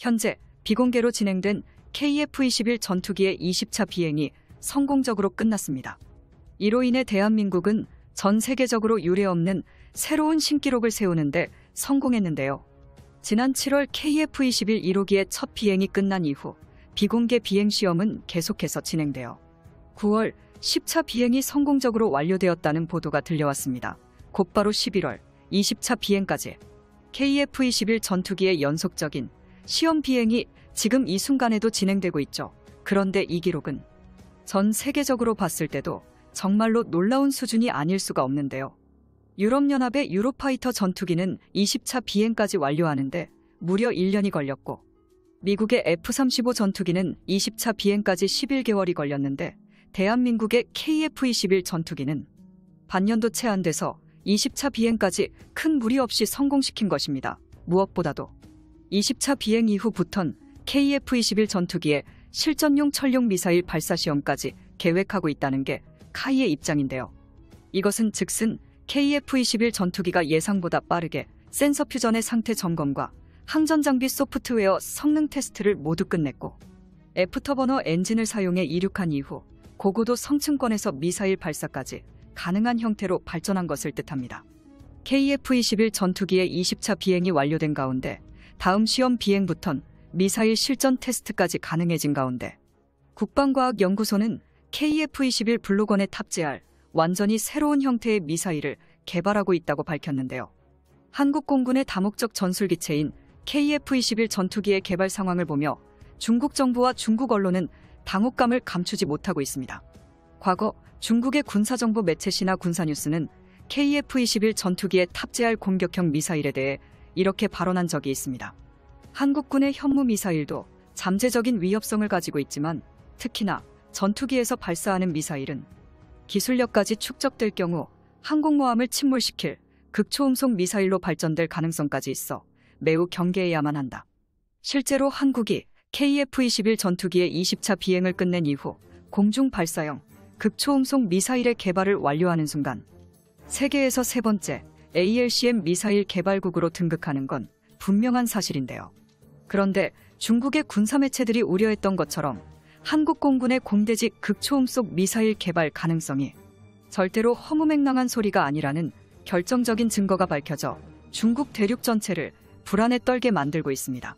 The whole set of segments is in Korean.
현재 비공개로 진행된 KF-21 전투기의 20차 비행이 성공적으로 끝났습니다. 이로 인해 대한민국은 전 세계적으로 유례없는 새로운 신기록을 세우는데 성공했는데요. 지난 7월 KF-21 1호기의 첫 비행이 끝난 이후 비공개 비행 시험은 계속해서 진행되어 9월 10차 비행이 성공적으로 완료되었다는 보도가 들려왔습니다. 곧바로 11월 20차 비행까지 KF-21 전투기의 연속적인 시험 비행이 지금 이 순간에도 진행되고 있죠. 그런데 이 기록은 전 세계적으로 봤을 때도 정말로 놀라운 수준이 아닐 수가 없는데요. 유럽연합의 유로파이터 전투기는 20차 비행까지 완료하는데 무려 1년이 걸렸고, 미국의 F-35 전투기는 20차 비행까지 11개월이 걸렸는데 대한민국의 KF-21 전투기는 반년도 채 안 돼서 20차 비행까지 큰 무리 없이 성공시킨 것입니다. 무엇보다도 20차 비행 이후부턴 KF-21 전투기의 실전용 천룡 미사일 발사 시험까지 계획하고 있다는 게 카이의 입장인데요. 이것은 즉슨 KF-21 전투기가 예상보다 빠르게 센서 퓨전의 상태 점검과 항전 장비 소프트웨어 성능 테스트를 모두 끝냈고, 애프터버너 엔진을 사용해 이륙한 이후 고고도 성층권에서 미사일 발사까지 가능한 형태로 발전한 것을 뜻합니다. KF-21 전투기의 20차 비행이 완료된 가운데 다음 시험 비행부턴 미사일 실전 테스트까지 가능해진 가운데 국방과학연구소는 KF-21 블록원에 탑재할 완전히 새로운 형태의 미사일을 개발하고 있다고 밝혔는데요. 한국 공군의 다목적 전술기체인 KF-21 전투기의 개발 상황을 보며 중국 정부와 중국 언론은 당혹감을 감추지 못하고 있습니다. 과거 중국의 군사정보 매체 신화 군사뉴스는 KF-21 전투기에 탑재할 공격형 미사일에 대해 이렇게 발언한 적이 있습니다. 한국군의 현무 미사일도 잠재적인 위협성을 가지고 있지만 특히나 전투기에서 발사하는 미사일은 기술력까지 축적될 경우 항공모함을 침몰시킬 극초음속 미사일로 발전될 가능성까지 있어 매우 경계해야만 한다. 실제로 한국이 KF-21 전투기의 20차 비행을 끝낸 이후 공중 발사형 극초음속 미사일의 개발을 완료하는 순간 세계에서 세 번째 ALCM 미사일 개발국으로 등극하는 건 분명한 사실인데요. 그런데 중국의 군사매체들이 우려했던 것처럼 한국 공군의 공대직 극초음속 미사일 개발 가능성이 절대로 허무맹랑한 소리가 아니라는 결정적인 증거가 밝혀져 중국 대륙 전체를 불안에 떨게 만들고 있습니다.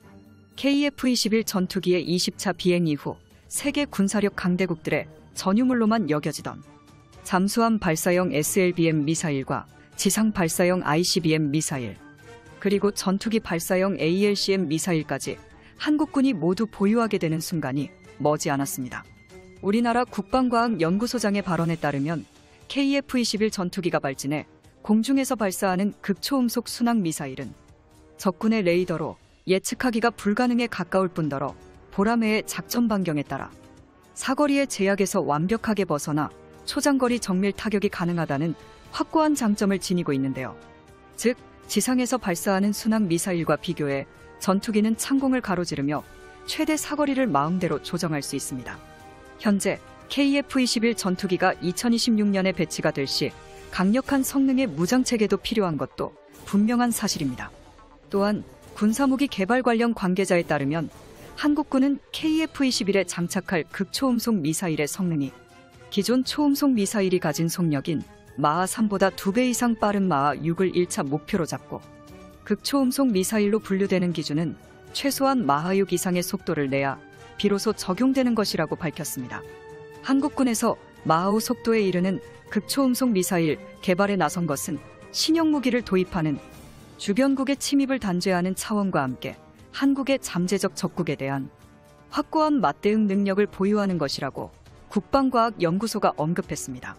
KF-21 전투기의 20차 비행 이후 세계 군사력 강대국들의 전유물로만 여겨지던 잠수함 발사형 SLBM 미사일과 지상 발사형 ICBM 미사일, 그리고 전투기 발사형 ALCM 미사일까지 한국군이 모두 보유하게 되는 순간이 머지않았습니다. 우리나라 국방과학연구소장의 발언에 따르면 KF-21 전투기가 발진해 공중에서 발사하는 극초음속 순항 미사일은 적군의 레이더로 예측하기가 불가능에 가까울 뿐더러 보라매의 작전 반경에 따라 사거리의 제약에서 완벽하게 벗어나 초장거리 정밀 타격이 가능하다는 확고한 장점을 지니고 있는데요. 즉, 지상에서 발사하는 순항 미사일과 비교해 전투기는 창공을 가로지르며 최대 사거리를 마음대로 조정할 수 있습니다. 현재 KF-21 전투기가 2026년에 배치가 될 시 강력한 성능의 무장체계도 필요한 것도 분명한 사실입니다. 또한 군사무기 개발 관련 관계자에 따르면 한국군은 KF-21에 장착할 극초음속 미사일의 성능이 기존 초음속 미사일이 가진 속력인 마하3보다 2배 이상 빠른 마하6을 1차 목표로 잡고, 극초음속 미사일로 분류되는 기준은 최소한 마하6 이상의 속도를 내야 비로소 적용되는 것이라고 밝혔습니다. 한국군에서 마하5 속도에 이르는 극초음속 미사일 개발에 나선 것은 신형 무기를 도입하는 주변국의 침입을 단죄하는 차원과 함께 한국의 잠재적 적국에 대한 확고한 맞대응 능력을 보유하는 것이라고 국방과학연구소가 언급했습니다.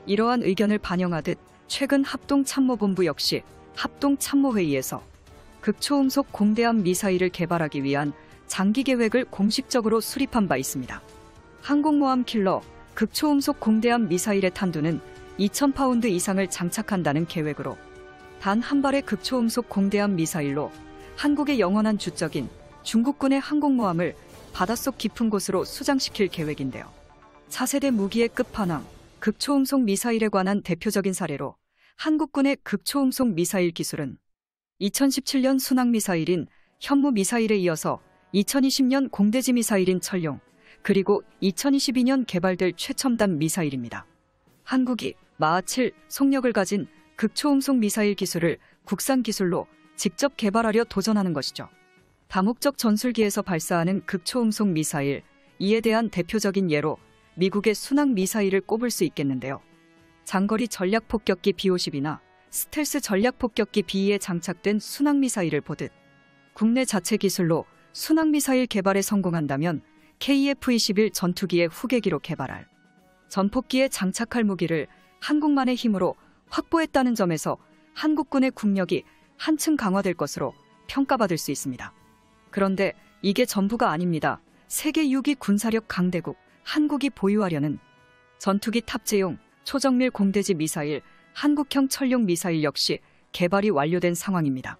이러한 의견을 반영하듯 최근 합동참모본부 역시 합동참모회의에서 극초음속 공대함 미사일을 개발하기 위한 장기계획을 공식적으로 수립한 바 있습니다. 항공모함 킬러 극초음속 공대함 미사일의 탄두는 2000파운드 이상을 장착한다는 계획으로 단 한 발의 극초음속 공대함 미사일로 한국의 영원한 주적인 중국군의 항공모함을 바닷속 깊은 곳으로 수장시킬 계획인데요. 차세대 무기의 끝판왕 극초음속 미사일에 관한 대표적인 사례로 한국군의 극초음속 미사일 기술은 2017년 순항 미사일인 현무 미사일에 이어서 2020년 공대지 미사일인 철룡, 그리고 2022년 개발될 최첨단 미사일입니다. 한국이 마하-7 속력을 가진 극초음속 미사일 기술을 국산 기술로 직접 개발하려 도전하는 것이죠. 다목적 전술기에서 발사하는 극초음속 미사일, 이에 대한 대표적인 예로 미국의 순항 미사일을 꼽을 수 있겠는데요. 장거리 전략폭격기 B-50이나 스텔스 전략폭격기 B-2에 장착된 순항 미사일을 보듯 국내 자체 기술로 순항 미사일 개발에 성공한다면 KF-21 전투기의 후계기로 개발할 전폭기에 장착할 무기를 한국만의 힘으로 확보했다는 점에서 한국군의 국력이 한층 강화될 것으로 평가받을 수 있습니다. 그런데 이게 전부가 아닙니다. 세계 6위 군사력 강대국 한국이 보유하려는 전투기 탑재용 초정밀 공대지 미사일 한국형 철룡 미사일 역시 개발이 완료된 상황입니다.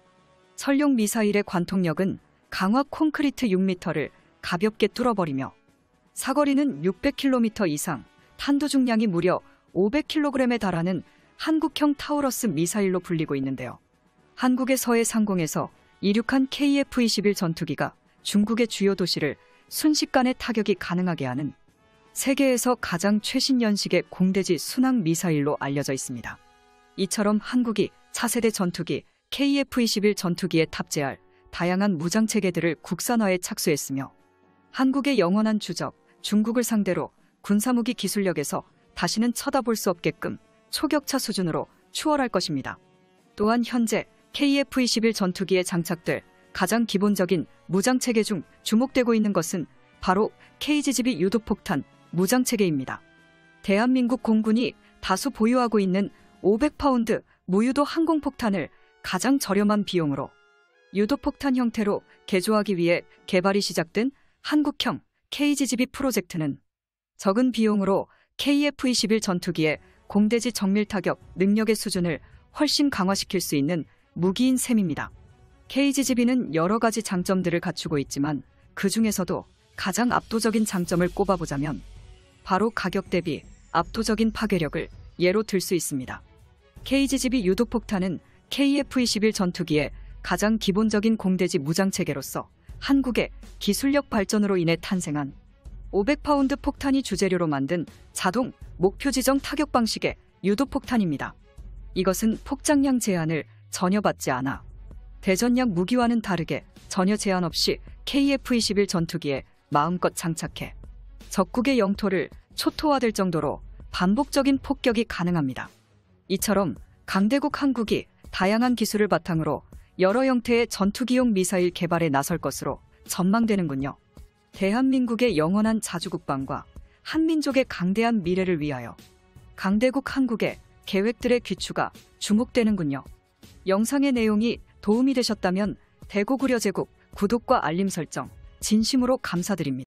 철룡 미사일의 관통력은 강화 콘크리트 6m를 가볍게 뚫어버리며 사거리는 600km 이상, 탄두 중량이 무려 500kg에 달하는 한국형 타우러스 미사일로 불리고 있는데요. 한국의 서해 상공에서 이륙한 KF-21 전투기가 중국의 주요 도시를 순식간에 타격이 가능하게 하는 세계에서 가장 최신 연식의 공대지 순항 미사일로 알려져 있습니다. 이처럼 한국이 차세대 전투기 KF-21 전투기에 탑재할 다양한 무장체계들을 국산화에 착수했으며 한국의 영원한 주적 중국을 상대로 군사무기 기술력에서 다시는 쳐다볼 수 없게끔 초격차 수준으로 추월할 것입니다. 또한 현재 KF-21 전투기에 장착될 가장 기본적인 무장체계 중 주목되고 있는 것은 바로 KGB 유도폭탄 무장체계입니다. 대한민국 공군이 다수 보유하고 있는 500파운드 무유도 항공폭탄을 가장 저렴한 비용으로 유도폭탄 형태로 개조하기 위해 개발이 시작된 한국형 KGB 프로젝트는 적은 비용으로 KF-21 전투기의 공대지 정밀 타격 능력의 수준을 훨씬 강화시킬 수 있는 무기인 셈입니다. KGB는 여러 가지 장점들을 갖추고 있지만 그 중에서도 가장 압도적인 장점을 꼽아보자면 바로 가격 대비 압도적인 파괴력을 예로 들 수 있습니다. KGB 유도폭탄은 KF-21 전투기의 가장 기본적인 공대지 무장체계로서 한국의 기술력 발전으로 인해 탄생한 500파운드 폭탄이 주재료로 만든 자동 목표 지정 타격 방식의 유도폭탄입니다. 이것은 폭장량 제한을 전혀 받지 않아 대전약 무기와는 다르게 전혀 제한 없이 KF-21 전투기에 마음껏 장착해 적국의 영토를 초토화될 정도로 반복적인 폭격이 가능합니다. 이처럼 강대국 한국이 다양한 기술을 바탕으로 여러 형태의 전투기용 미사일 개발에 나설 것으로 전망되는군요. 대한민국의 영원한 자주국방과 한민족의 강대한 미래를 위하여 강대국 한국의 계획들의 귀추가 주목되는군요. 영상의 내용이 도움이 되셨다면 대구구려제국 구독과 알림 설정 진심으로 감사드립니다.